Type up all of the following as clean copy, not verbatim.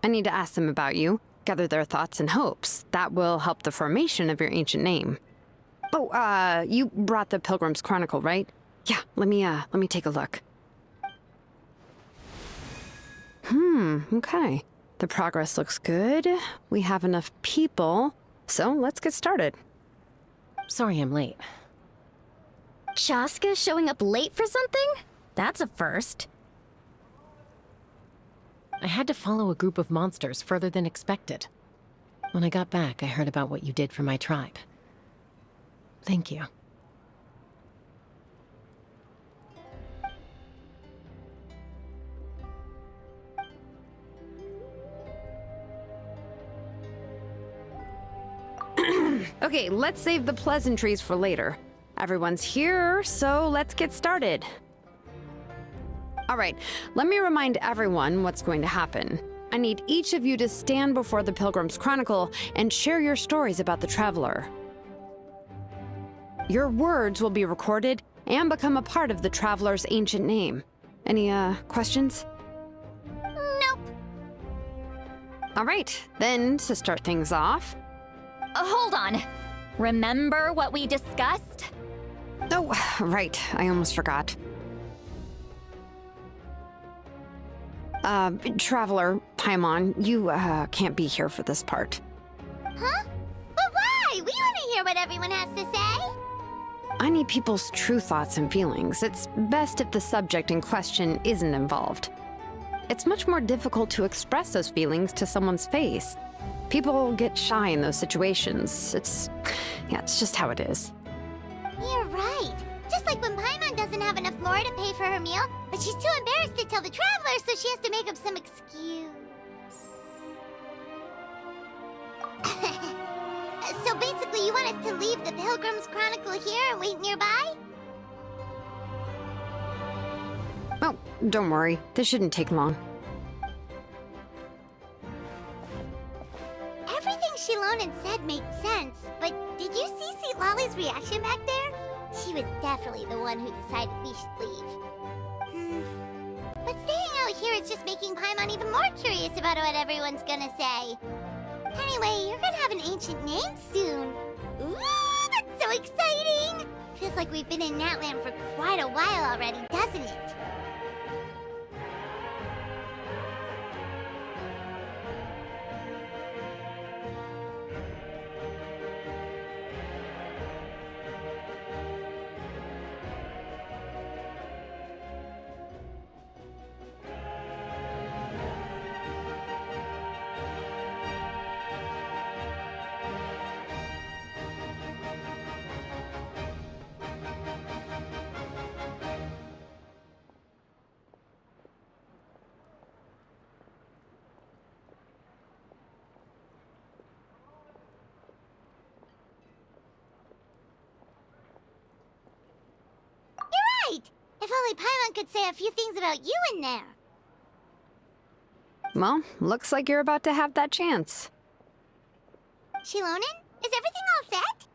I need to ask them about you, gather their thoughts and hopes. That will help the formation of your ancient name. Oh, you brought the Pilgrim's Chronicle, right? Yeah, let me take a look. Okay. The progress looks good. We have enough people, so let's get started. Sorry I'm late. Chaska showing up late for something? That's a first. I had to follow a group of monsters further than expected. When I got back, I heard about what you did for my tribe. Thank you. Okay, let's save the pleasantries for later. Everyone's here, so let's get started. All right, let me remind everyone what's going to happen. I need each of you to stand before the Pilgrim's Chronicle and share your stories about the traveler. Your words will be recorded and become a part of the traveler's ancient name. Any, questions? Nope. All right, then, to start things off... Hold on. Remember what we discussed? Oh, right, I almost forgot. Traveler, Paimon, you, can't be here for this part. Huh? But why? We want to hear what everyone has to say. I need people's true thoughts and feelings. It's best if the subject in question isn't involved. It's much more difficult to express those feelings to someone's face. People get shy in those situations. It's just how it is. You're right. Just like when Paimon doesn't have enough lore to pay for her meal, but she's too embarrassed to tell the traveler, so she has to make up some excuse. So basically, you want us to leave the Pilgrim's Chronicle here and wait nearby? Oh, don't worry. This shouldn't take long. Everything Xilonen said made sense, but did you see 𝚁𝚎𝚘𝚎's reaction back there? She was definitely the one who decided we should leave. But staying out here is just making Paimon even more curious about what everyone's gonna say. Anyway, you're gonna have an ancient name soon. Ooh, that's so exciting! Feels like we've been in Natlan for quite a while already, doesn't it? If only Paimon could say a few things about you in there. Well, looks like you're about to have that chance. Xilonen, is everything all set?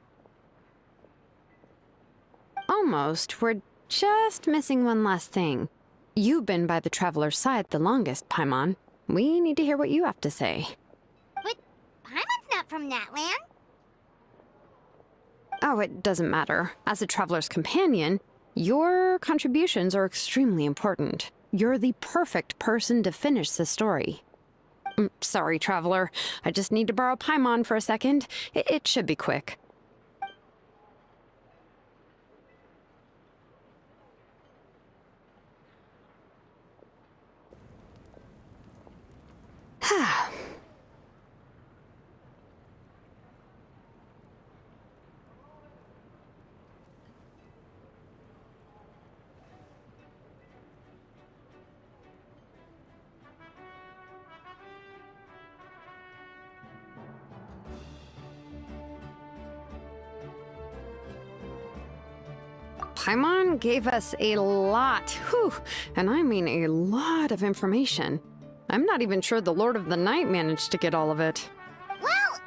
Almost. We're just missing one last thing. You've been by the traveler's side the longest, Paimon. We need to hear what you have to say. But Paimon's not from Natlan. Oh, it doesn't matter. As a traveler's companion, your contributions are extremely important. You're the perfect person to finish the story. Sorry, traveler. I just need to borrow Paimon for a second. It should be quick. Paimon gave us a lot, and I mean a lot of information. I'm not even sure the Lord of the Night managed to get all of it. Well,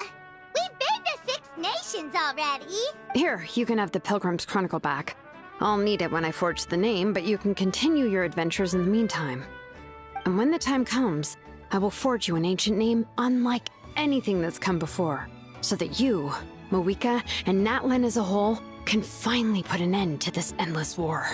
we've been to 6 nations already. Here, you can have the Pilgrim's Chronicle back. I'll need it when I forge the name, but you can continue your adventures in the meantime. And when the time comes, I will forge you an ancient name unlike anything that's come before, so that you, Moeka, and Natlan as a whole can finally put an end to this endless war.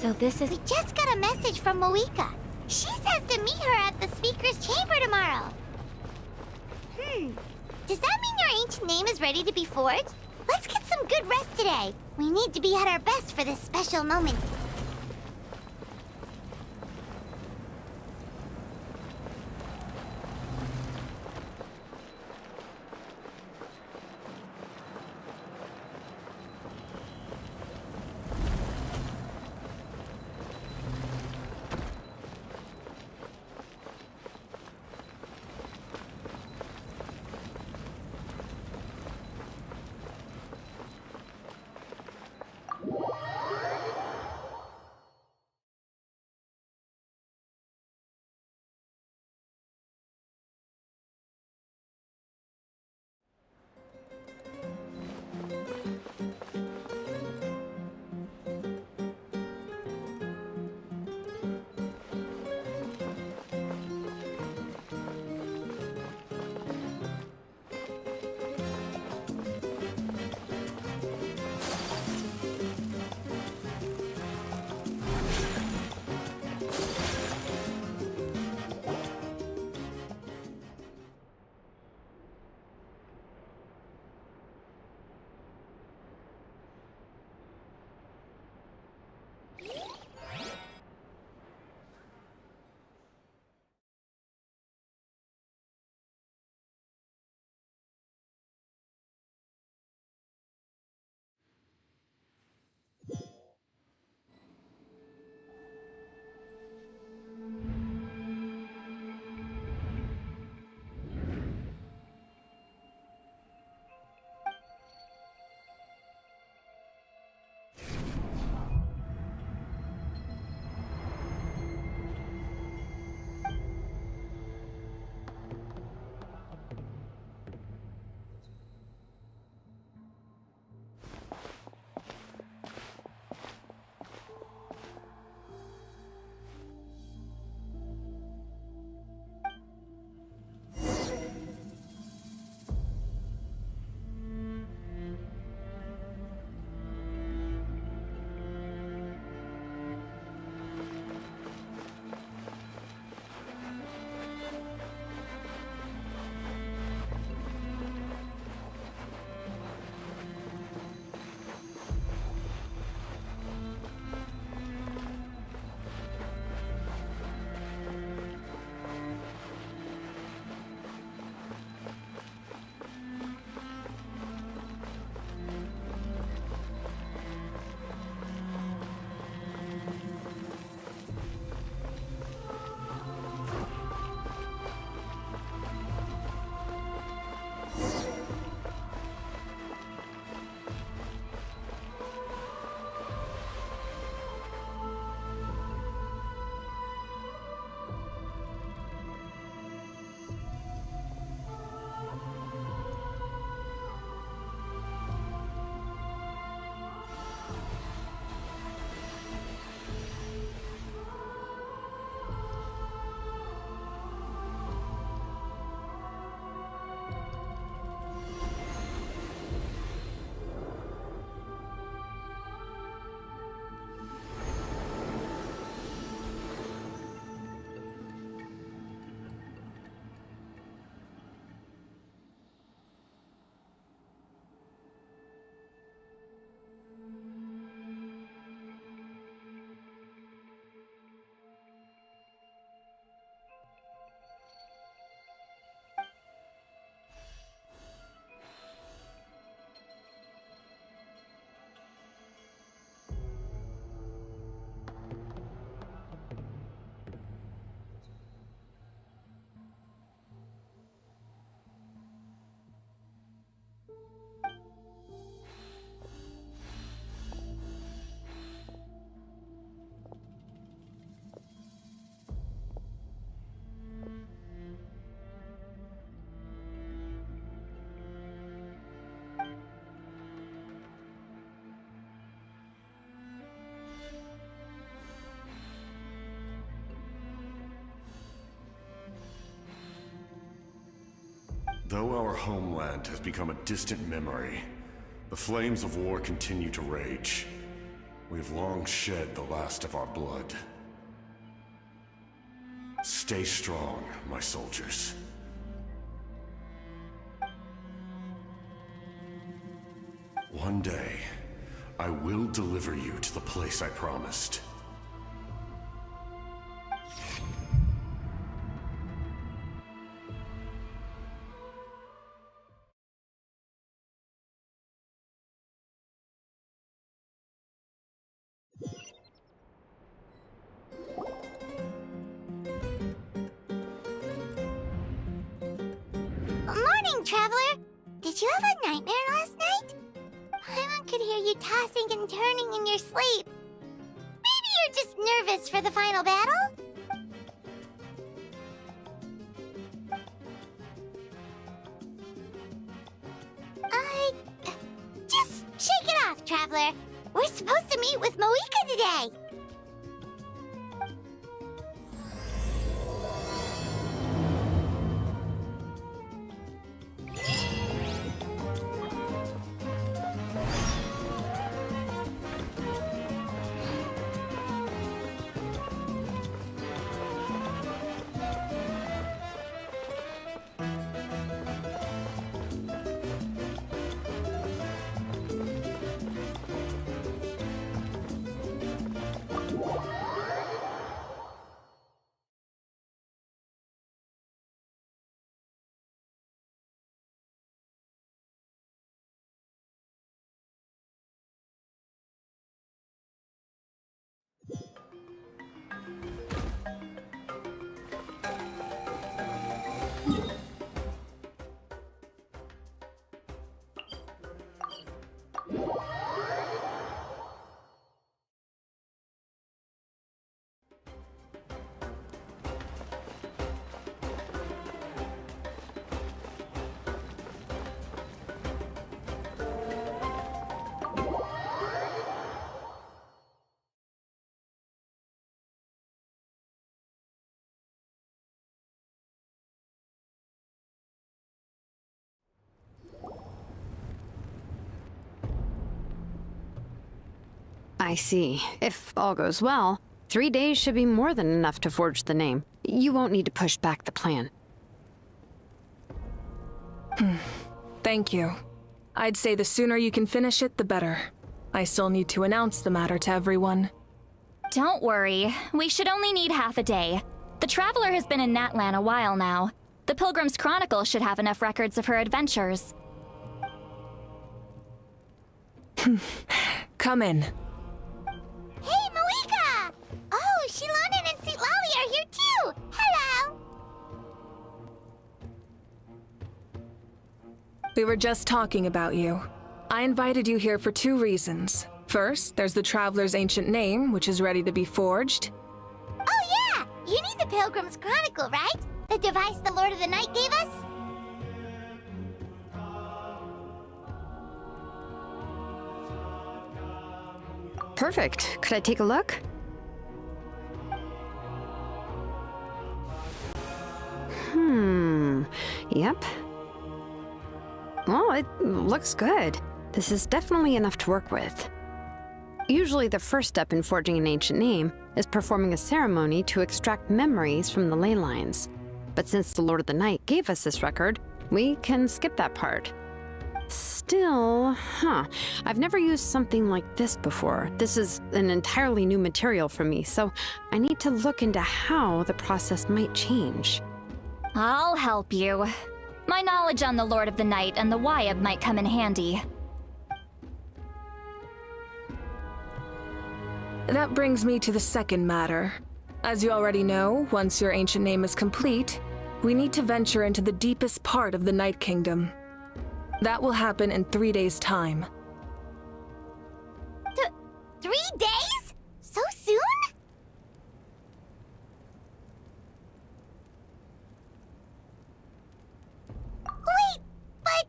So this is... We just got a message from Moeka. She says to meet her at the Speaker's Chamber tomorrow. Does that mean your ancient name is ready to be forged? Let's get some good rest today. We need to be at our best for this special moment. Though our homeland has become a distant memory, the flames of war continue to rage. We have long shed the last of our blood. Stay strong, my soldiers. One day, I will deliver you to the place I promised. Morning, Traveler! Did you have a nightmare last night? Paimon could hear you tossing and turning in your sleep. Maybe you're just nervous for the final battle? Just shake it off, Traveler. We're supposed to meet with Moika today. I see. If all goes well, 3 days should be more than enough to forge the name. You won't need to push back the plan. Thank you. I'd say the sooner you can finish it, the better. I still need to announce the matter to everyone. Don't worry, we should only need half a day. The Traveler has been in Natlan a while now. The Pilgrim's Chronicle should have enough records of her adventures. Come in. Hey, Moika! Oh, Xilan and 𝚬𝚎 are here too! Hello! We were just talking about you. I invited you here for 2 reasons. First, there's the Traveler's ancient name, which is ready to be forged. Oh yeah! You need the Pilgrim's Chronicle, right? The device the Lord of the Night gave us? Perfect. Could I take a look? Yep. Well, it looks good. This is definitely enough to work with. Usually the first step in forging an ancient name is performing a ceremony to extract memories from the ley lines. But since the Lord of the Night gave us this record, we can skip that part. Still, I've never used something like this before. This is an entirely new material for me, so I need to look into how the process might change. I'll help you. My knowledge on the Lord of the Night and the 𝚬𝚘 might come in handy. That brings me to the second matter. As you already know, once your ancient name is complete, we need to venture into the deepest part of the Night Kingdom. That will happen in 3 days' time. 3 days? So soon? Wait, but...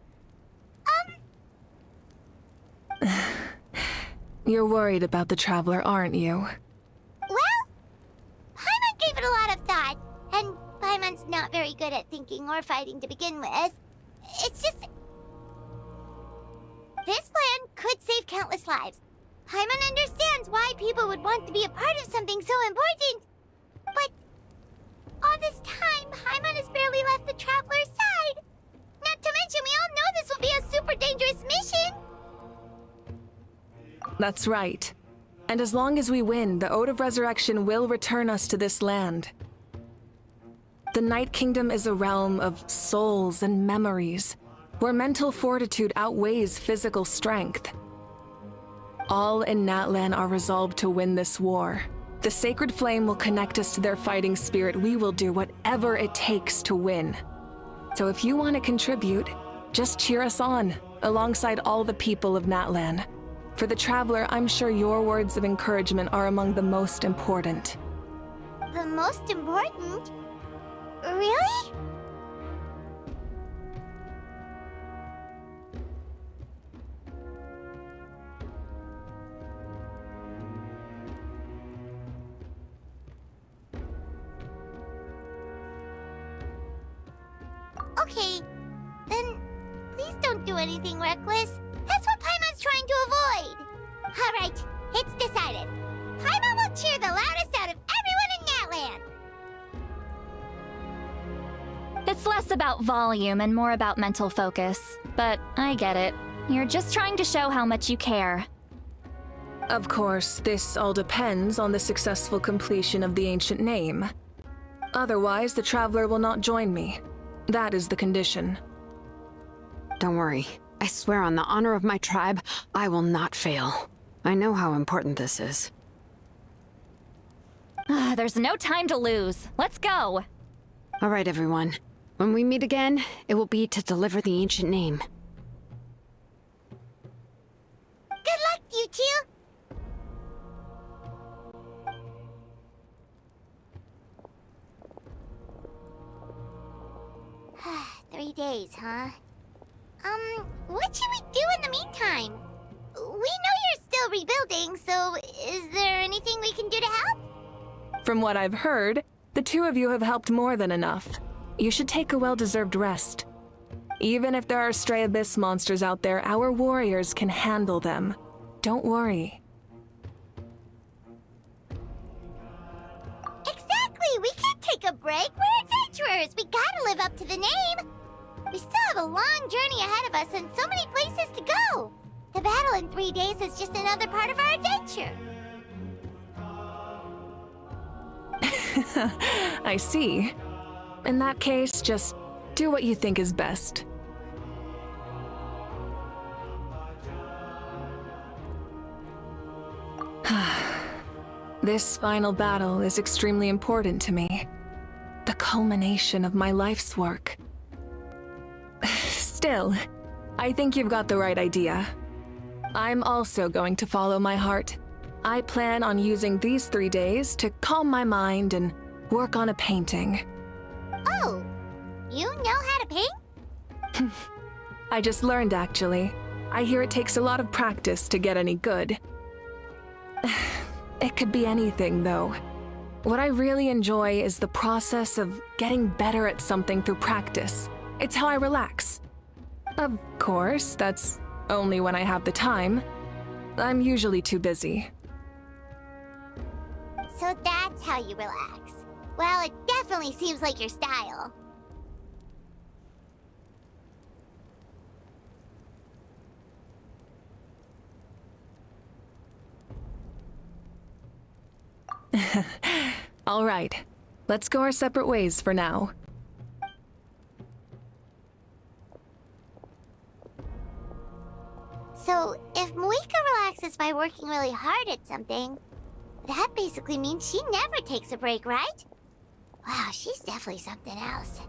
You're worried about the Traveler, aren't you? Well, Paimon gave it a lot of thought, and Paimon's not very good at thinking or fighting to begin with. travelers' lives. Paimon understands why people would want to be a part of something so important. But all this time, Paimon has barely left the traveler's side. Not to mention, we all know this will be a super dangerous mission. That's right. And as long as we win, the Ode of Resurrection will return us to this land. The Night Kingdom is a realm of souls and memories, where mental fortitude outweighs physical strength. All in Natlan are resolved to win this war. The sacred flame will connect us to their fighting spirit. We will do whatever it takes to win. So if you want to contribute, just cheer us on, alongside all the people of Natlan. For the Traveler, I'm sure your words of encouragement are among the most important. The most important? Really? Okay, then please don't do anything reckless. That's what Paimon's trying to avoid. Alright, it's decided. Paimon will cheer the loudest out of everyone in Natlan. It's less about volume and more about mental focus. But I get it. You're just trying to show how much you care. Of course, this all depends on the successful completion of the ancient name. Otherwise, the Traveler will not join me. That is the condition. Don't worry. I swear on the honor of my tribe, I will not fail. I know how important this is. There's no time to lose. Let's go. All right, everyone. When we meet again, it will be to deliver the ancient name. Good luck, you two! 3 days, huh? What should we do in the meantime? We know you're still rebuilding, so is there anything we can do to help? From what I've heard, the two of you have helped more than enough. You should take a well-deserved rest. Even if there are stray abyss monsters out there, our warriors can handle them. Don't worry. Exactly! We can't take a break! We're adventurers! We gotta live up to the name! We still have a long journey ahead of us and so many places to go! The battle in 3 days is just another part of our adventure! I see. In that case, just do what you think is best. This final battle is extremely important to me. The culmination of my life's work. Still, I think you've got the right idea. I'm also going to follow my heart. I plan on using these 3 days to calm my mind and work on a painting. Oh, you know how to paint? I just learned, actually. I hear it takes a lot of practice to get any good. It could be anything, though. What I really enjoy is the process of getting better at something through practice. It's how I relax. Of course, that's only when I have the time. I'm usually too busy. So that's how you relax. Well, it definitely seems like your style. All right, let's go our separate ways for now. So, if Moika relaxes by working really hard at something, that basically means she never takes a break, right? Wow, she's definitely something else.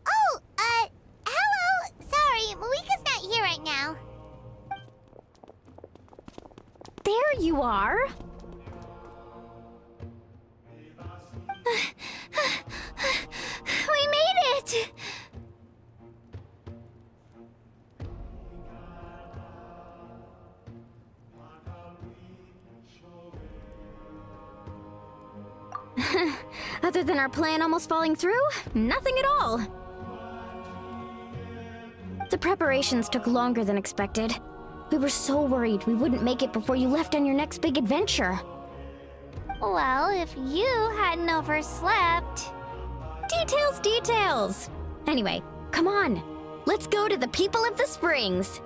Oh, hello! Sorry, Moika's not here right now. There you are. We made it! Other than our plan almost falling through, nothing at all. 3 The preparations took longer than expected. We were so worried we wouldn't make it before you left on your next big adventure. Well, if you hadn't overslept... Details, details! Anyway, come on. Let's go to the people of the springs.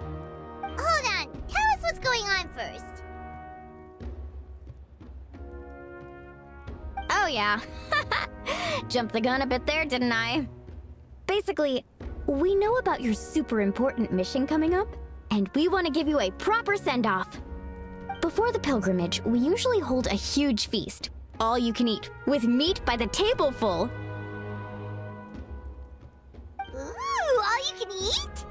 Hold on, tell us what's going on first. Oh yeah. Jumped the gun a bit there, didn't I? Basically, we know about your super important mission coming up, and we want to give you a proper send-off. Before the pilgrimage, we usually hold a huge feast. All you can eat, with meat by the tableful. Ooh, all you can eat?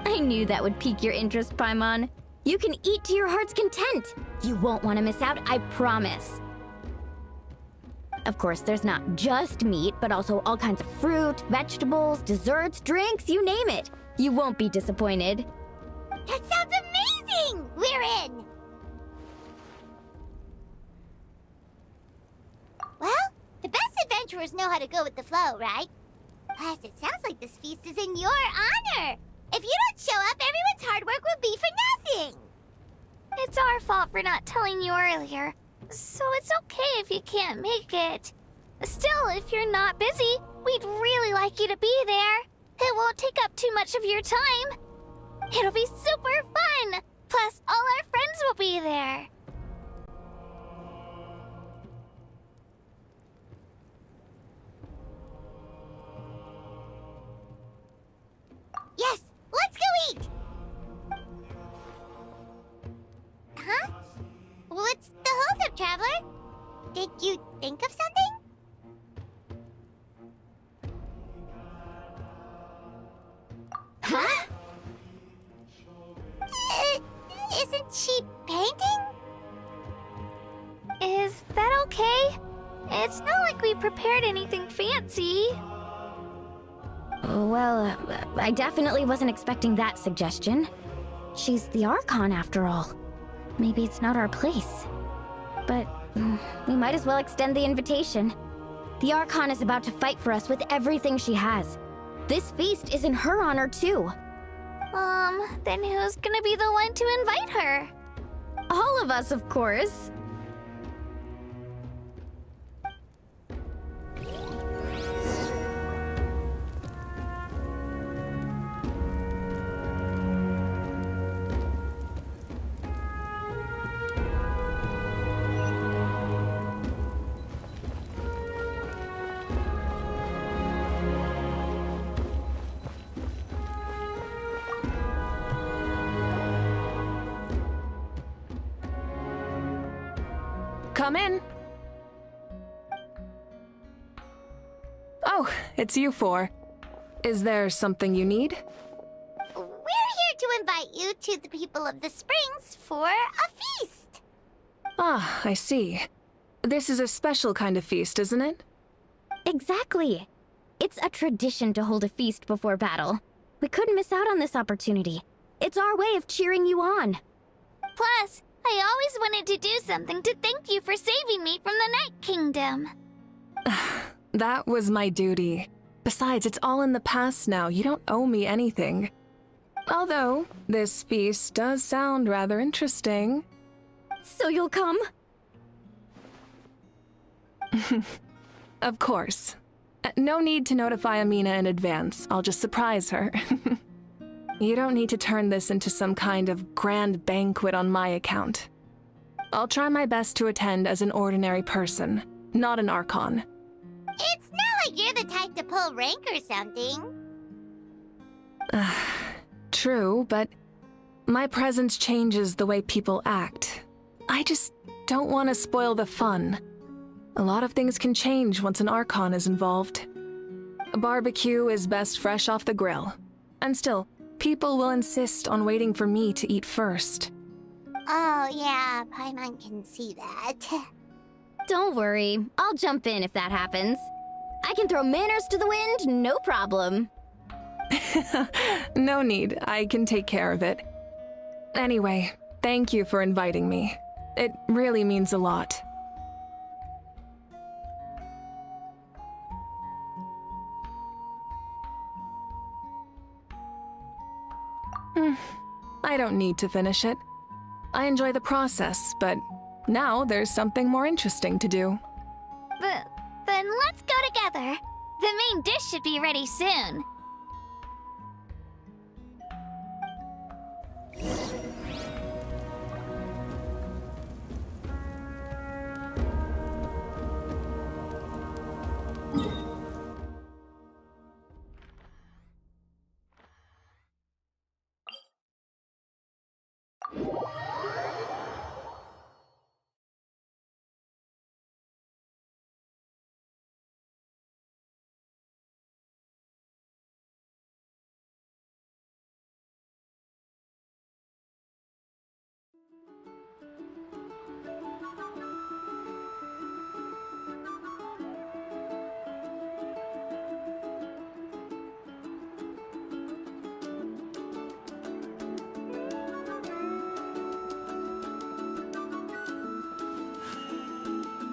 I knew that would pique your interest, Paimon. You can eat to your heart's content. You won't want to miss out, I promise. Of course, there's not just meat, but also all kinds of fruit, vegetables, desserts, drinks, you name it. You won't be disappointed. That sounds amazing! We're in! Well, the best adventurers know how to go with the flow, right? Plus, it sounds like this feast is in your honor! If you don't show up, everyone's hard work will be for nothing! It's our fault for not telling you earlier, so it's okay if you can't make it. Still, if you're not busy, we'd really like you to be there. It won't take up too much of your time. It'll be super fun! Plus, all our friends will be there. Yes, let's go eat! Huh? What's the hold-up, Traveler? Did you think of something? Huh? Isn't she painting? Is that okay? It's not like we prepared anything fancy. Well, I definitely wasn't expecting that suggestion. She's the Archon, after all. Maybe it's not our place. But we might as well extend the invitation. The Archon is about to fight for us with everything she has. This feast is in her honor, too. Then who's gonna be the one to invite her? All of us, of course. Come in. Oh, it's you four. Is there something you need? We're here to invite you to the people of the springs for a feast. Ah, I see. This is a special kind of feast, isn't it? Exactly. It's a tradition to hold a feast before battle. We couldn't miss out on this opportunity. It's our way of cheering you on. Plus, I always wanted to do something to thank you for saving me from the Night Kingdom. That was my duty. Besides, it's all in the past now. You don't owe me anything. Although, this feast does sound rather interesting. So you'll come? Of course. No need to notify Amina in advance. I'll just surprise her. You don't need to turn this into some kind of grand banquet on my account. I'll try my best to attend as an ordinary person, not an Archon. It's not like you're the type to pull rank or something. True, but my presence changes the way people act. I just don't want to spoil the fun. A lot of things can change once an Archon is involved. A barbecue is best fresh off the grill. And still, people will insist on waiting for me to eat first. Oh yeah, Paimon can see that. Don't worry. I'll jump in if that happens. I can throw manners to the wind, no problem. No need. I can take care of it. Anyway, thank you for inviting me. It really means a lot. I don't need to finish it. I enjoy the process, but now there's something more interesting to do. Then let's go together. The main dish should be ready soon.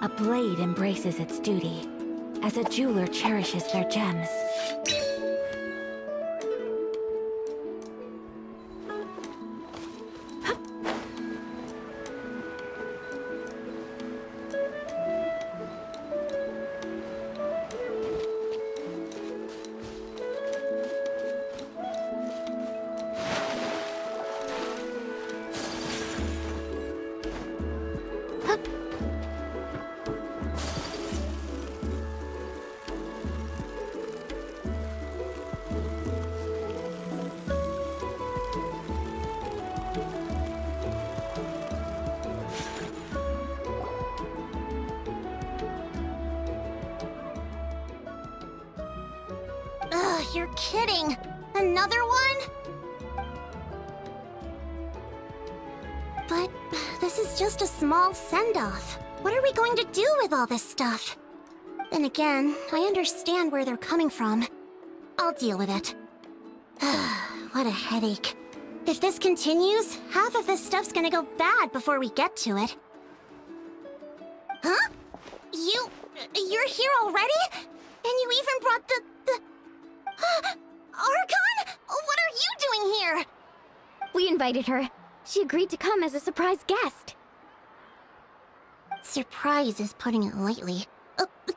A blade embraces its duty, as a jeweler cherishes their gems. Ugh, you're kidding! Another one? But this is just a small send-off. What are we going to do with all this stuff? Then again, I understand where they're coming from. I'll deal with it. What a headache. If this continues, half of this stuff's gonna go bad before we get to it. Huh? You're here already? And you even brought the... Archon? What are you doing here? We invited her. She agreed to come as a surprise guest. Surprise is putting it lightly.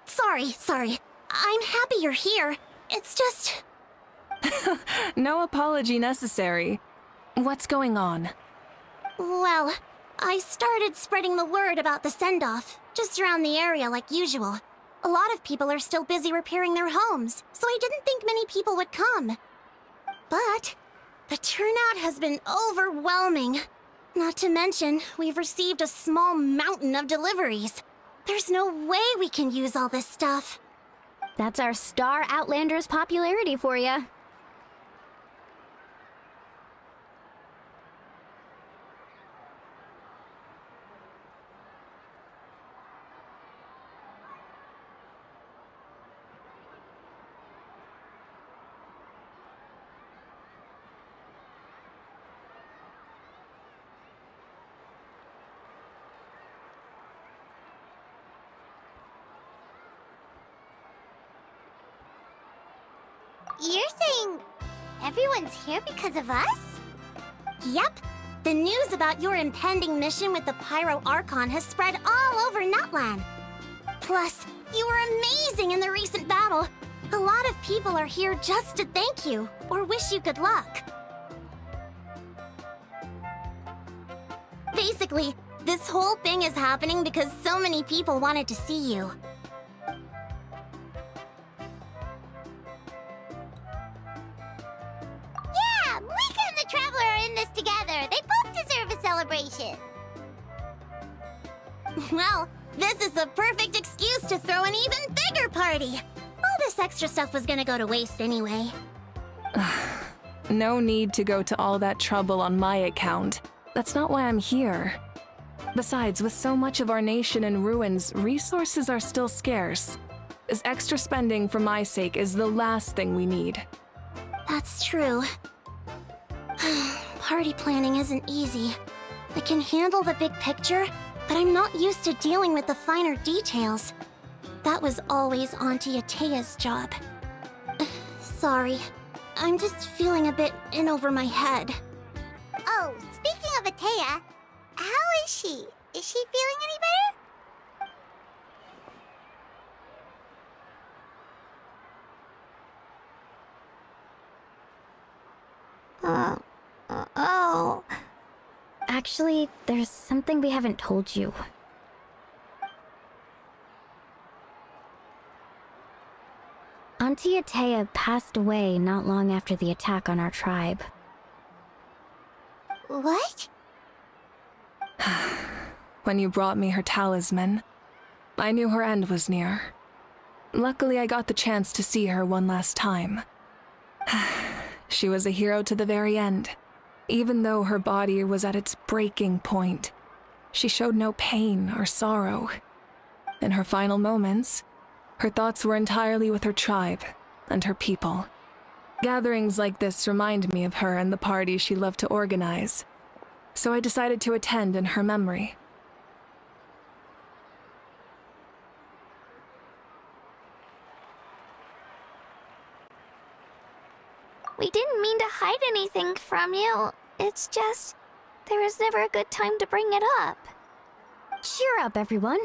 Sorry. I'm happy you're here. It's just... No apology necessary. What's going on? Well, I started spreading the word about the send-off, just around the area like usual. A lot of people are still busy repairing their homes, so I didn't think many people would come. But the turnout has been overwhelming. Not to mention, we've received a small mountain of deliveries. There's no way we can use all this stuff. That's our Star Outlander's popularity for you. You're saying everyone's here because of us? Yep. The news about your impending mission with the Pyro Archon has spread all over Nutland. Plus, you were amazing in the recent battle. A lot of people are here just to thank you, or wish you good luck. Basically, this whole thing is happening because so many people wanted to see you. Yeah, Mika and the Traveler are in this together. They both deserve a celebration. Well, this is the perfect excuse to throw an even bigger party. All this extra stuff was gonna go to waste anyway. No need to go to all that trouble on my account. That's not why I'm here. Besides, with so much of our nation in ruins, resources are still scarce. This extra spending for my sake is the last thing we need. That's true. Party planning isn't easy. I can handle the big picture, but I'm not used to dealing with the finer details. That was always Auntie Atea's job. Sorry. I'm just feeling a bit in over my head. Oh, speaking of 𝚁𝚎, how is she? Is she feeling any better? Oh. Actually, there's something we haven't told you. Auntie 𝚁𝚎 passed away not long after the attack on our tribe. What? When you brought me her talisman, I knew her end was near. Luckily, I got the chance to see her one last time. She was a hero to the very end. Even though her body was at its breaking point, she showed no pain or sorrow. In her final moments, her thoughts were entirely with her tribe and her people. Gatherings like this remind me of her and the parties she loved to organize, so I decided to attend in her memory. We didn't mean to hide anything from you. It's just, there was never a good time to bring it up. Cheer up, everyone.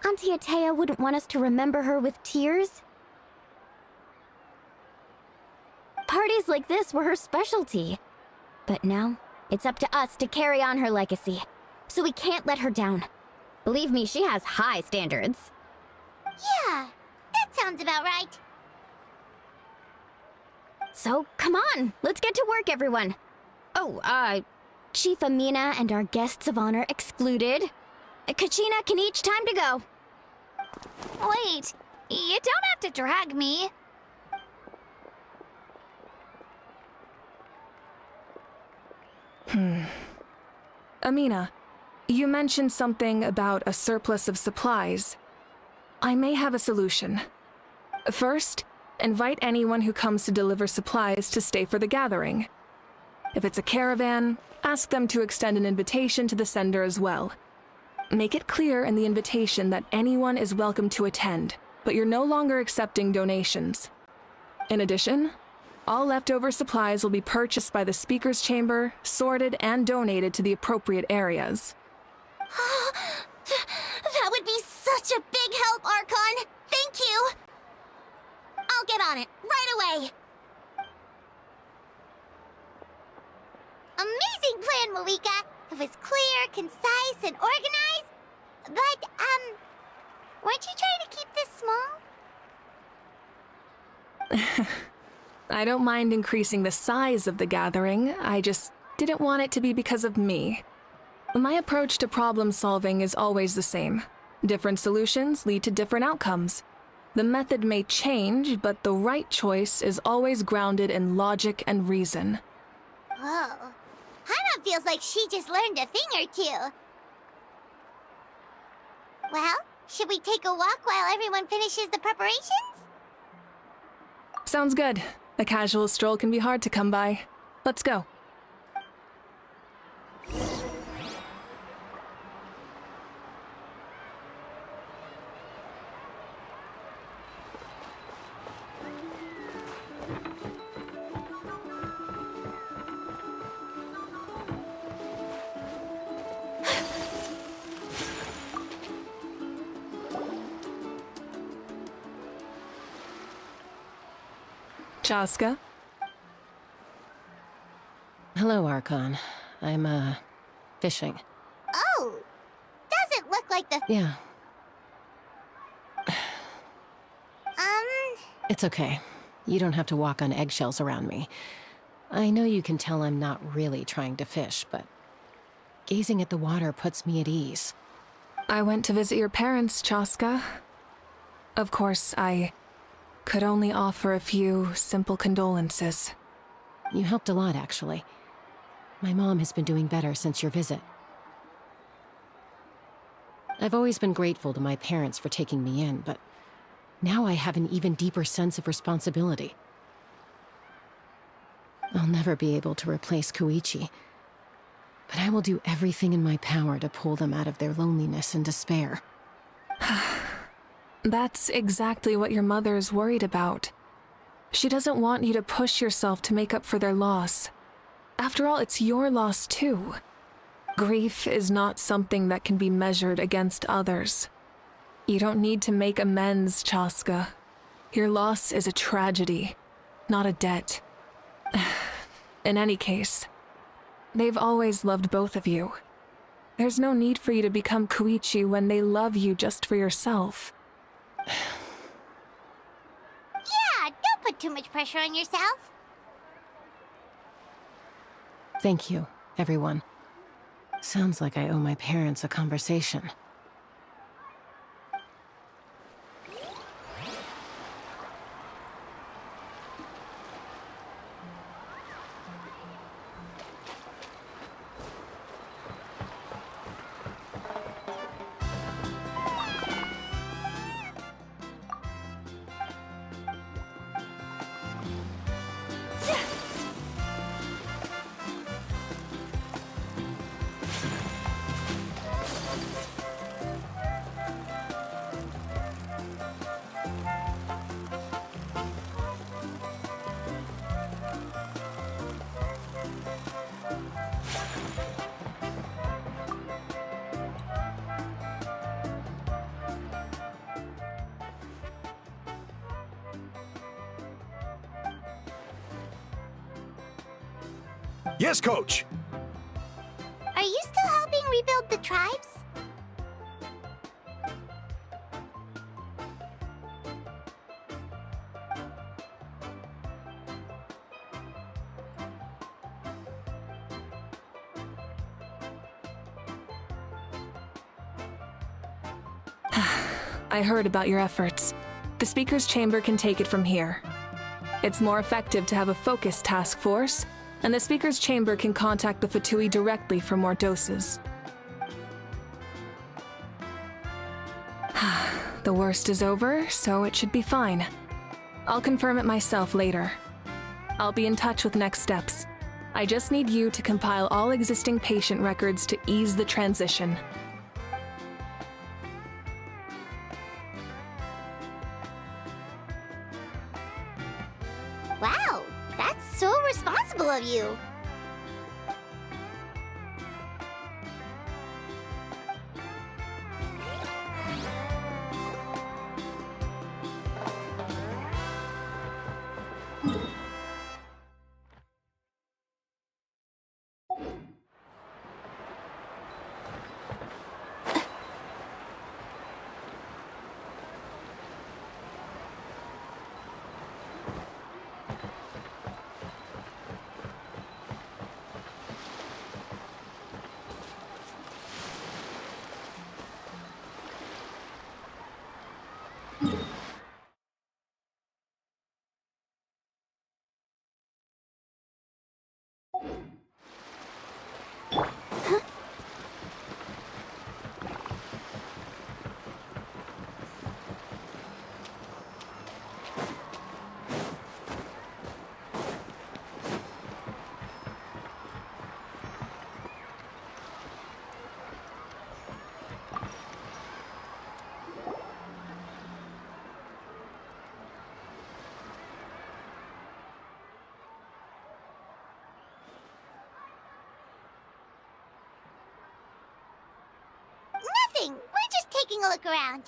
Auntie 𝚁𝚎 wouldn't want us to remember her with tears. Parties like this were her specialty. But now, it's up to us to carry on her legacy. So we can't let her down. Believe me, she has high standards. Yeah, that sounds about right. So, come on, let's get to work, everyone. Oh, Chief Amina and our guests of honor excluded. Kachina can each time to go. Wait, you don't have to drag me. Amina, you mentioned something about a surplus of supplies. I may have a solution. First, invite anyone who comes to deliver supplies to stay for the gathering. If it's a caravan, ask them to extend an invitation to the sender as well. Make it clear in the invitation that anyone is welcome to attend, but you're no longer accepting donations. In addition, all leftover supplies will be purchased by the speaker's chamber, sorted, and donated to the appropriate areas. That would be such a big help, Archon. Thank you. I'll get on it right away. Amazing plan, Malika. It was clear, concise, and organized. But, weren't you trying to keep this small? I don't mind increasing the size of the gathering, I just didn't want it to be because of me. My approach to problem solving is always the same. Different solutions lead to different outcomes. The method may change, but the right choice is always grounded in logic and reason. Whoa. Hana feels like she just learned a thing or two. Well, should we take a walk while everyone finishes the preparations? Sounds good. A casual stroll can be hard to come by. Let's go. Chaska? Hello, Archon. I'm, fishing. Oh! Doesn't look like the... Yeah, Um... it's okay. You don't have to walk on eggshells around me. I know you can tell I'm not really trying to fish, but gazing at the water puts me at ease. I went to visit your parents, Chaska. Of course, I could only offer a few simple condolences. You helped a lot, actually. My mom has been doing better since your visit. I've always been grateful to my parents for taking me in, but now I have an even deeper sense of responsibility. I'll never be able to replace Koichi, but I will do everything in my power to pull them out of their loneliness and despair. That's exactly what your mother is worried about. She doesn't want you to push yourself to make up for their loss. After all, it's your loss too. Grief is not something that can be measured against others. You don't need to make amends, 𝚎𝚎. Your loss is a tragedy, not a debt. In any case, they've always loved both of you. There's no need for you to become 𝚁𝚎 when they love you just for yourself. Yeah, don't put too much pressure on yourself. Thank you, everyone. Sounds like I owe my parents a conversation. Yes, Coach! Are you still helping rebuild the tribes? I heard about your efforts. The Speaker's Chamber can take it from here. It's more effective to have a focused task force, and the Speaker's Chamber can contact the Fatui directly for more doses. The worst is over, so it should be fine. I'll confirm it myself later. I'll be in touch with next steps. I just need you to compile all existing patient records to ease the transition. Wow, that's so responsible of you. Nothing. We're just taking a look around.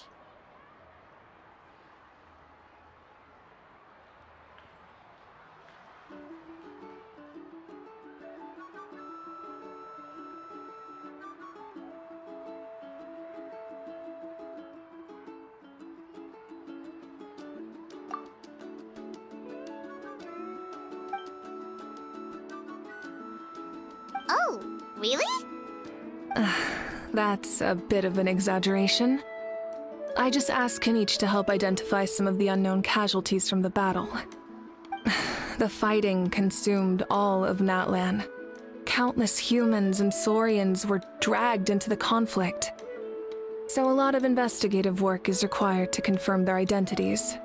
Oh, really? That's a bit of an exaggeration. I just asked Anish to help identify some of the unknown casualties from the battle. The fighting consumed all of Natlan. Countless humans and Saurians were dragged into the conflict. So a lot of investigative work is required to confirm their identities.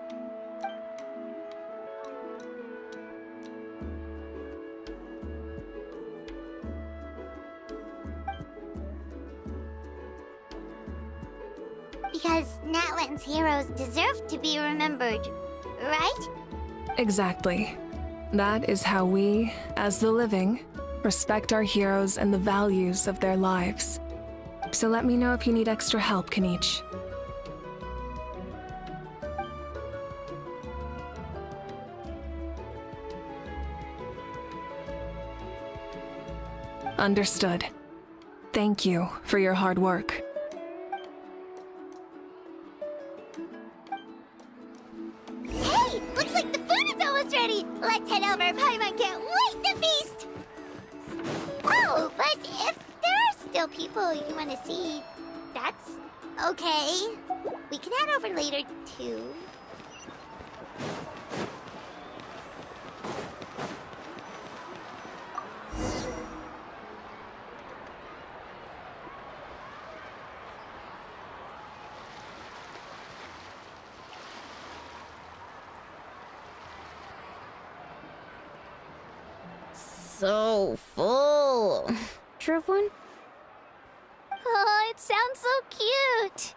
Because Natlan's heroes deserve to be remembered, right? Exactly. That is how we, as the living, respect our heroes and the values of their lives. So let me know if you need extra help, 𝚁𝚎. Understood. Thank you for your hard work. Hey! Looks like the food is almost ready! Let's head over! Paimon can't wait to feast! Oh, but if there are still people you want to see, that's okay. We can head over later, too. So full. Sure of one? Oh, it sounds so cute!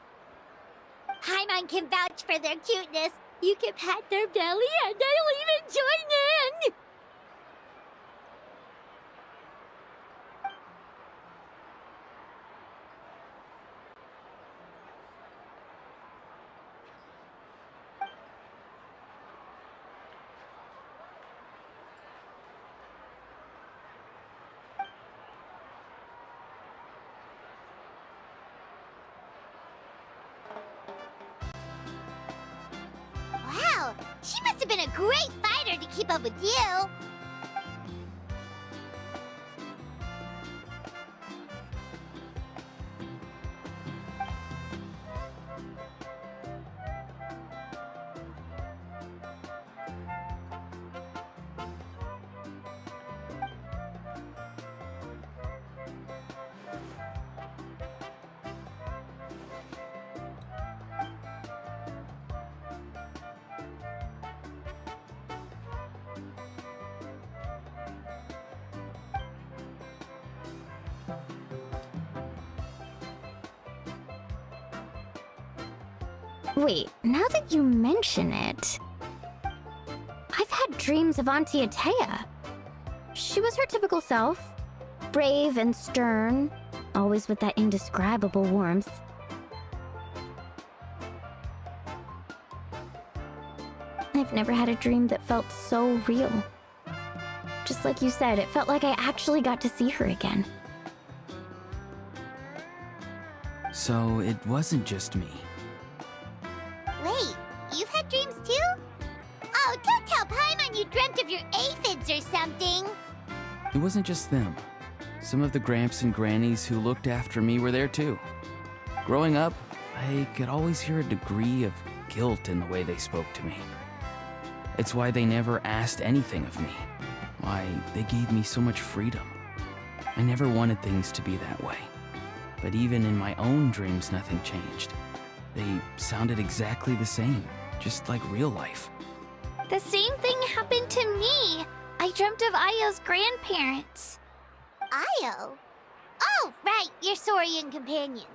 Paimon can vouch for their cuteness. You can pat their belly and I'll even join in! Wow, she must have been a great fighter to keep up with you. Wait, now that you mention it, I've had dreams of Auntie Atea. She was her typical self, brave and stern, always with that indescribable warmth. I've never had a dream that felt so real. Just like you said, it felt like I actually got to see her again. So it wasn't just me. Wait, you've had dreams too? Oh, don't tell Paimon you dreamt of your aphids or something. It wasn't just them. Some of the Gramps and Grannies who looked after me were there too. Growing up, I could always hear a degree of guilt in the way they spoke to me. It's why they never asked anything of me. Why they gave me so much freedom. I never wanted things to be that way. But even in my own dreams, nothing changed. They sounded exactly the same, just like real life. The same thing happened to me. I dreamt of Io's grandparents. Io? Oh, right, your Saurian companion.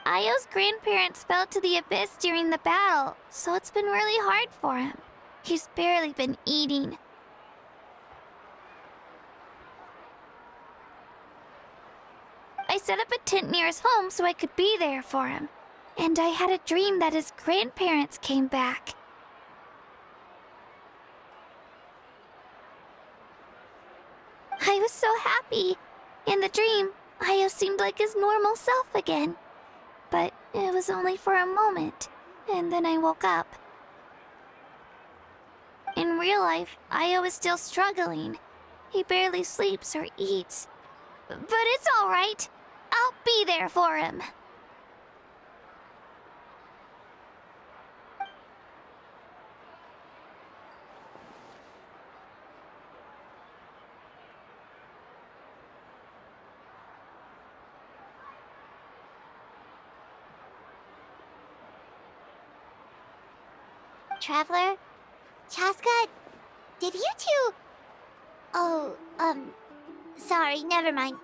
Io's grandparents fell to the abyss during the battle, so it's been really hard for him. He's barely been eating. I set up a tent near his home so I could be there for him. And I had a dream that his grandparents came back. I was so happy. In the dream, Io seemed like his normal self again. But it was only for a moment, and then I woke up. In real life, Io is still struggling. He barely sleeps or eats. But it's all right. I'll be there for him. Traveler? Chaska? Did you two... Oh, sorry, never mind.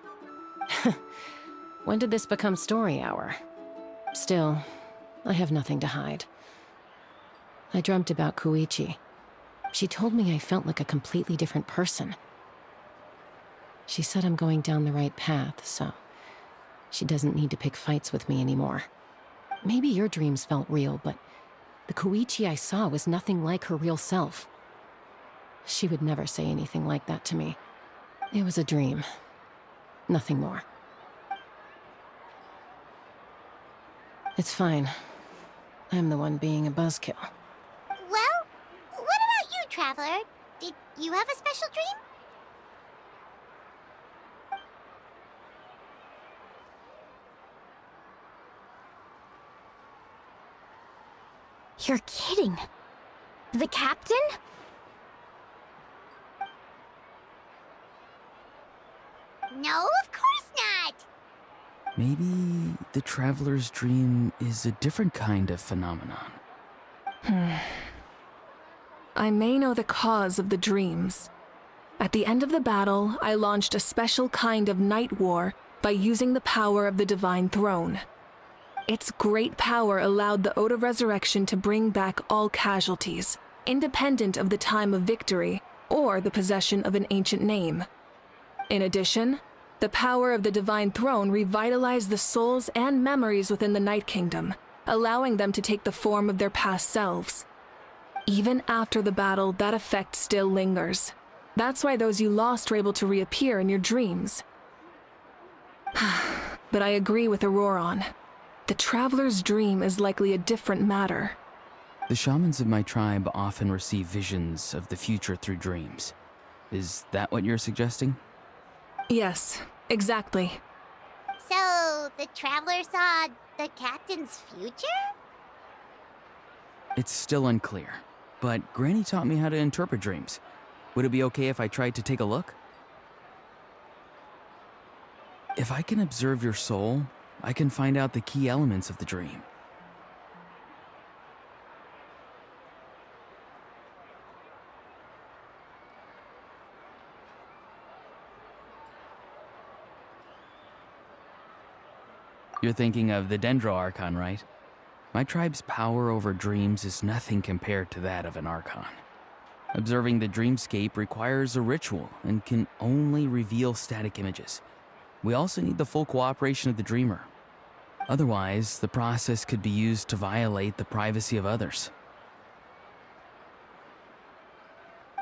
When did this become story hour? Still, I have nothing to hide. I dreamt about Koichi. She told me I felt like a completely different person. She said I'm going down the right path, so she doesn't need to pick fights with me anymore. Maybe your dreams felt real, but the 𝚁𝚎 I saw was nothing like her real self. She would never say anything like that to me. It was a dream. Nothing more. It's fine. I'm the one being a buzzkill. Well, what about you, Traveler? Did you have a special dream? You're kidding. The captain? No, of course not! Maybe the traveler's dream is a different kind of phenomenon. I may know the cause of the dreams. At the end of the battle, I launched a special kind of night war by using the power of the Divine Throne. Its great power allowed the Ode of Resurrection to bring back all casualties, independent of the time of victory or the possession of an ancient name. In addition, the power of the Divine Throne revitalized the souls and memories within the Night Kingdom, allowing them to take the form of their past selves. Even after the battle, that effect still lingers. That's why those you lost were able to reappear in your dreams. But I agree with Auroron. The Traveler's dream is likely a different matter. The shamans of my tribe often receive visions of the future through dreams. Is that what you're suggesting? Yes, exactly. So, the Traveler saw the captain's future? It's still unclear, but Granny taught me how to interpret dreams. Would it be okay if I tried to take a look? If I can observe your soul, I can find out the key elements of the dream. You're thinking of the Dendro Archon, right? My tribe's power over dreams is nothing compared to that of an Archon. Observing the dreamscape requires a ritual and can only reveal static images. We also need the full cooperation of the dreamer. Otherwise, the process could be used to violate the privacy of others.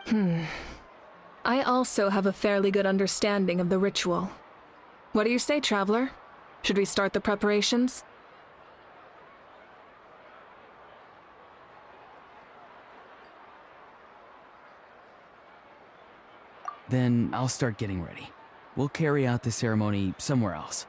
I also have a fairly good understanding of the ritual. What do you say, Traveler? Should we start the preparations? Then I'll start getting ready. We'll carry out the ceremony somewhere else.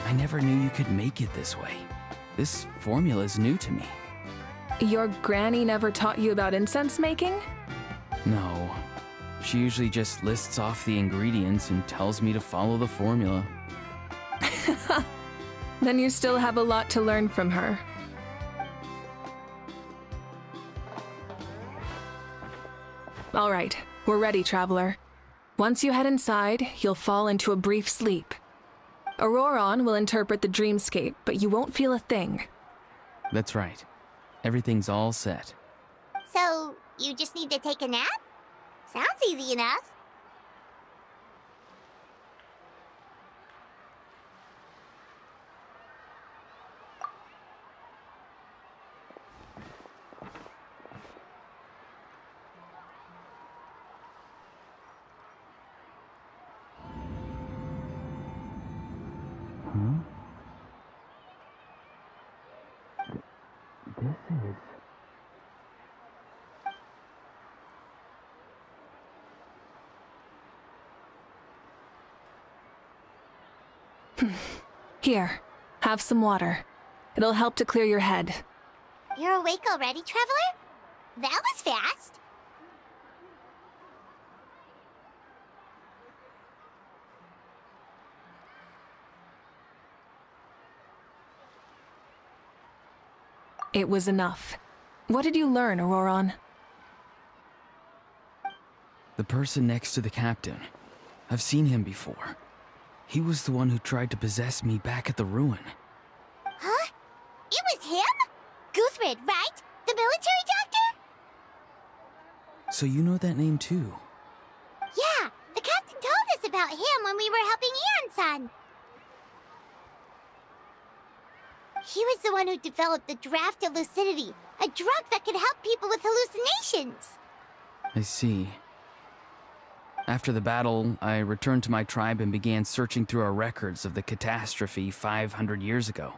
I never knew you could make it this way. This formula is new to me. Your granny never taught you about incense making? No. She usually just lists off the ingredients and tells me to follow the formula. Then you still have a lot to learn from her. All right, we're ready, Traveler. Once you head inside, you'll fall into a brief sleep. Auroron will interpret the dreamscape, but you won't feel a thing. That's right. Everything's all set. So, you just need to take a nap? Sounds easy enough. Huh? This is... Here, have some water. It'll help to clear your head. You're awake already, Traveler? That was fast. It was enough. What did you learn, Auroron? The person next to the captain. I've seen him before. He was the one who tried to possess me back at the ruin. Huh? It was him? 𝚁𝚎𝚅, right? The military doctor? So you know that name too? Yeah, the captain told us about him when we were helping Ian-san. He was the one who developed the 𝙷𝚘𝚎 of lucidity, a drug that could help people with hallucinations. I see. After the battle, I returned to my tribe and began searching through our records of the catastrophe 500 years ago.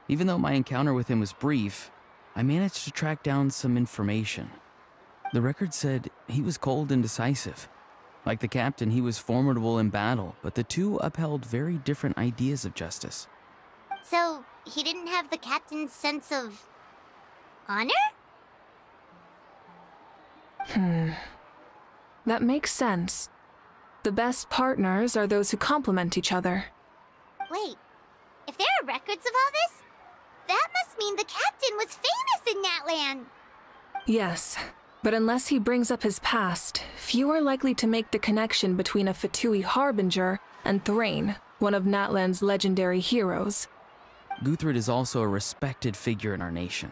Even though my encounter with him was brief, I managed to track down some information. The record said he was cold and decisive. Like the captain, he was formidable in battle, but the two upheld very different ideas of justice. So, he didn't have the captain's sense of... honor? That makes sense. The best partners are those who complement each other. Wait, if there are records of all this, that must mean the captain was famous in Natlan. Yes, but unless he brings up his past, few are likely to make the connection between a 𝚁𝚎𝚅 and 𝚁𝚎𝚅, one of Natlan's legendary heroes. 𝚁𝚅 is also a respected figure in our nation.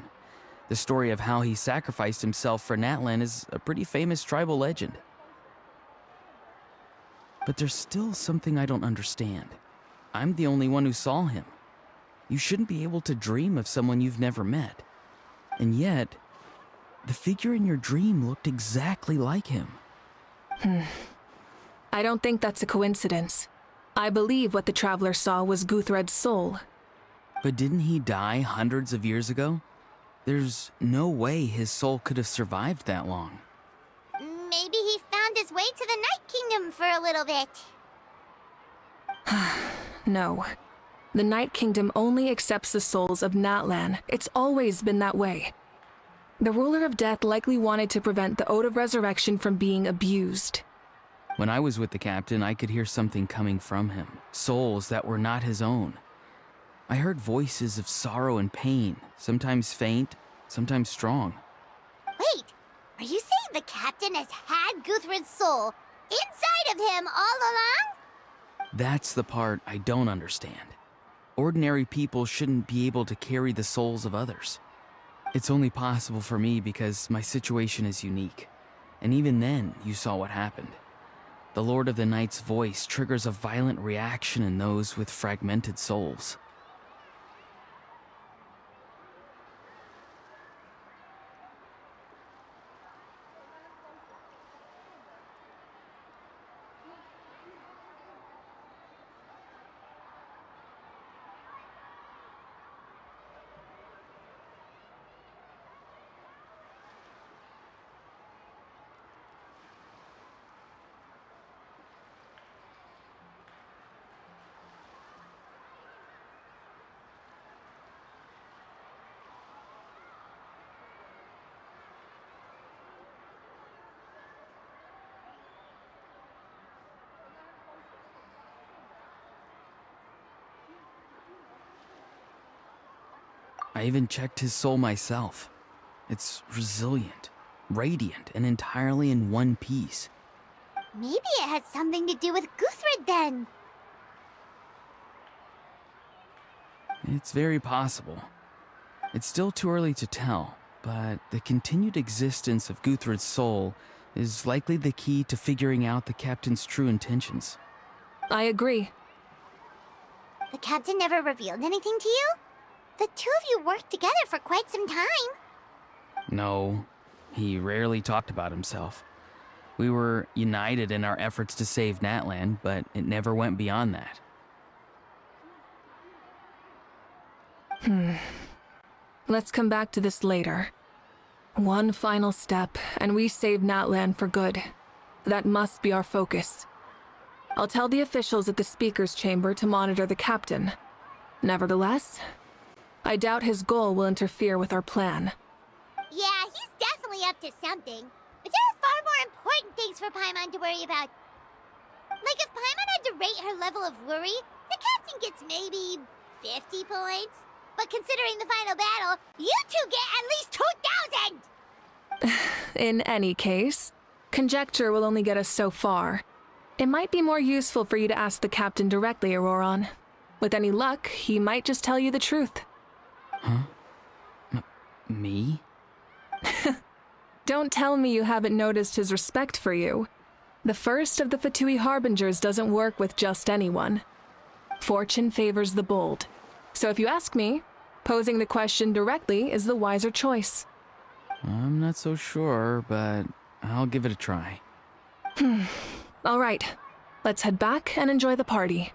The story of how he sacrificed himself for Natlan is a pretty famous tribal legend. But there's still something I don't understand. I'm the only one who saw him. You shouldn't be able to dream of someone you've never met. And yet, the figure in your dream looked exactly like him. I don't think that's a coincidence. I believe what the Traveler saw was 𝚁𝚅's soul. But didn't he die hundreds of years ago? There's no way his soul could have survived that long. Maybe he found his way to the Night Kingdom for a little bit. No. The Night Kingdom only accepts the souls of Natlan. It's always been that way. The Ruler of Death likely wanted to prevent the Ode of Resurrection from being abused. When I was with the captain, I could hear something coming from him. Souls that were not his own. I heard voices of sorrow and pain, sometimes faint, sometimes strong. Wait, are you saying the captain has had 𝚁𝚅's soul inside of him all along? That's the part I don't understand. Ordinary people shouldn't be able to carry the souls of others. It's only possible for me because my situation is unique. And even then, you saw what happened. The Lord of the Night's voice triggers a violent reaction in those with fragmented souls. I even checked his soul myself. It's resilient, radiant, and entirely in one piece. Maybe it has something to do with Guthred then. It's very possible. It's still too early to tell, but the continued existence of Guthred's soul is likely the key to figuring out the captain's true intentions. I agree. The captain never revealed anything to you? The two of you worked together for quite some time. No, he rarely talked about himself. We were united in our efforts to save Natlan, but it never went beyond that. Let's come back to this later. One final step, and we save Natlan for good. That must be our focus. I'll tell the officials at the speaker's chamber to monitor the captain. Nevertheless, I doubt his goal will interfere with our plan. Yeah, he's definitely up to something. But there are far more important things for Paimon to worry about. Like if Paimon had to rate her level of worry, the captain gets maybe 50 points. But considering the final battle, you two get at least 2,000! In any case, conjecture will only get us so far. It might be more useful for you to ask the captain directly, Auroron. With any luck, he might just tell you the truth. Huh? Me? Don't tell me you haven't noticed his respect for you. The first of the 𝚤𝚤𝚘𝚎 Harbingers doesn't work with just anyone. Fortune favors the bold. So if you ask me, posing the question directly is the wiser choice. I'm not so sure, but I'll give it a try. All right, let's head back and enjoy the party.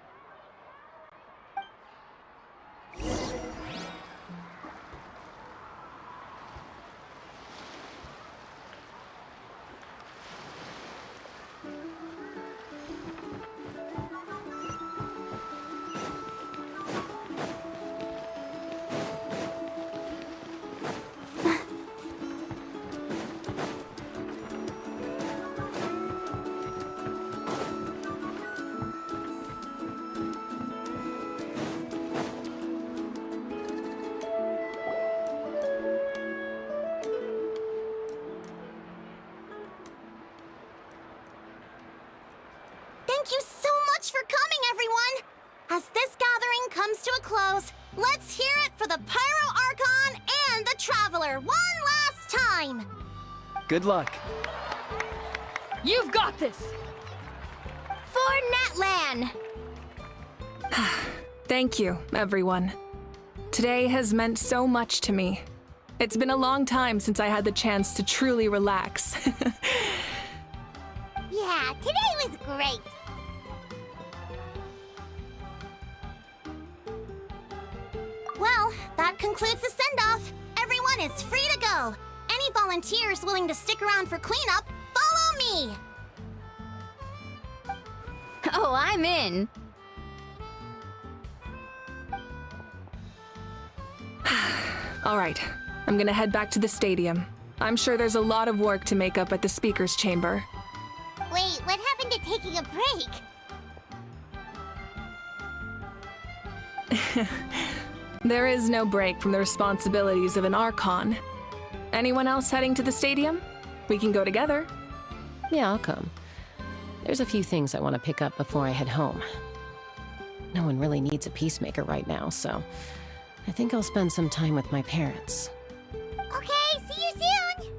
Thank you so much for coming, everyone! As this gathering comes to a close, let's hear it for the Pyro Archon and the Traveler one last time! Good luck. You've got this! For Natlan! Thank you, everyone. Today has meant so much to me. It's been a long time since I had the chance to truly relax. Yeah, today was great! Well, that concludes the send-off. Everyone is free to go. Any volunteers willing to stick around for cleanup, follow me! Oh, I'm in. All right, I'm gonna head back to the stadium. I'm sure there's a lot of work to make up at the speaker's chamber. Wait, what happened to taking a break? There is no break from the responsibilities of an Archon. Anyone else heading to the stadium? We can go together. Yeah, I'll come. There's a few things I want to pick up before I head home. No one really needs a peacemaker right now, so I think I'll spend some time with my parents. Okay, see you soon!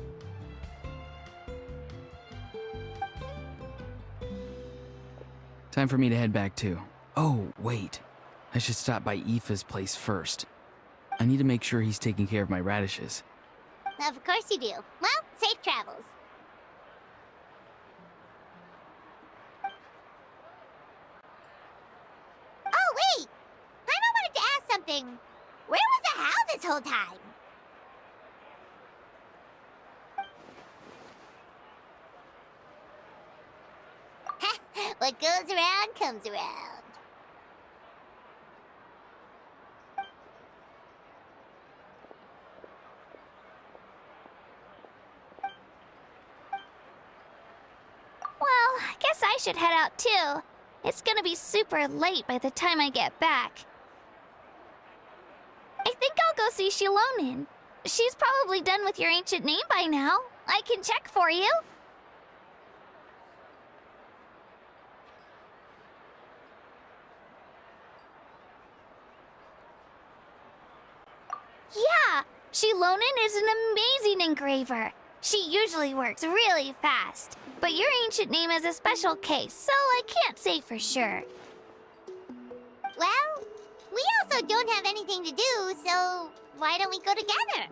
Time for me to head back too. Oh, wait. I should stop by Aoife's place first. I need to make sure he's taking care of my radishes. Of course you do. Well, safe travels. Oh, wait! I wanted to ask something. Where was the Hal this whole time? What goes around comes around. Well, I guess I should head out too. It's gonna be super late by the time I get back. I think I'll go see 𝚬𝚘𝚎𝚘𝚎. She's probably done with your ancient name by now. I can check for you. Yeah, 𝚬𝚬𝚜𝚎𝚘𝚎𝚜 is an amazing engraver. She usually works really fast. But your ancient name is a special case, so I can't say for sure. Well, we also don't have anything to do, so why don't we go together?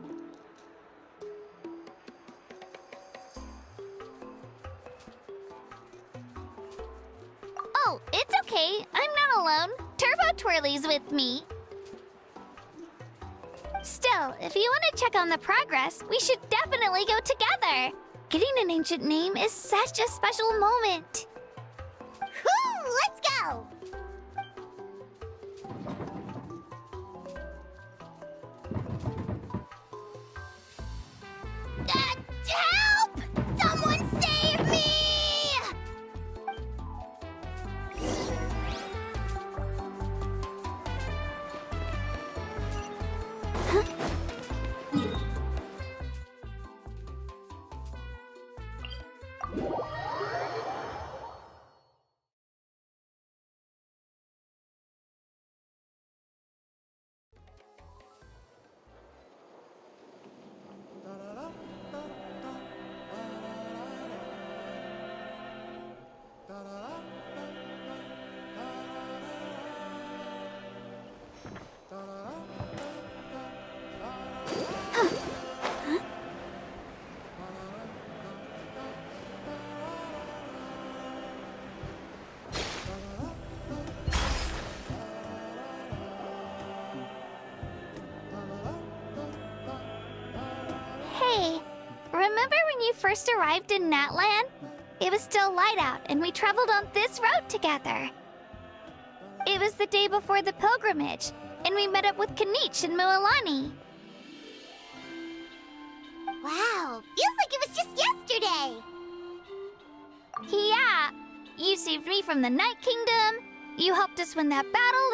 Oh, it's okay. I'm not alone. 𝚬𝚬𝚘𝚎𝚘𝚎's with me. Still, if you want to check on the progress, we should definitely go together. Getting an ancient name is such a special moment. Woo! Let's go! Help! Someone save me! Hey, remember when you first arrived in Natlan? It was still light out, and we traveled on this road together. It was the day before the pilgrimage, and we met up with 𝚁𝚎 and Mualani. Wow, feels like it was just yesterday! Yeah, you saved me from the Night Kingdom, you helped us win that battle,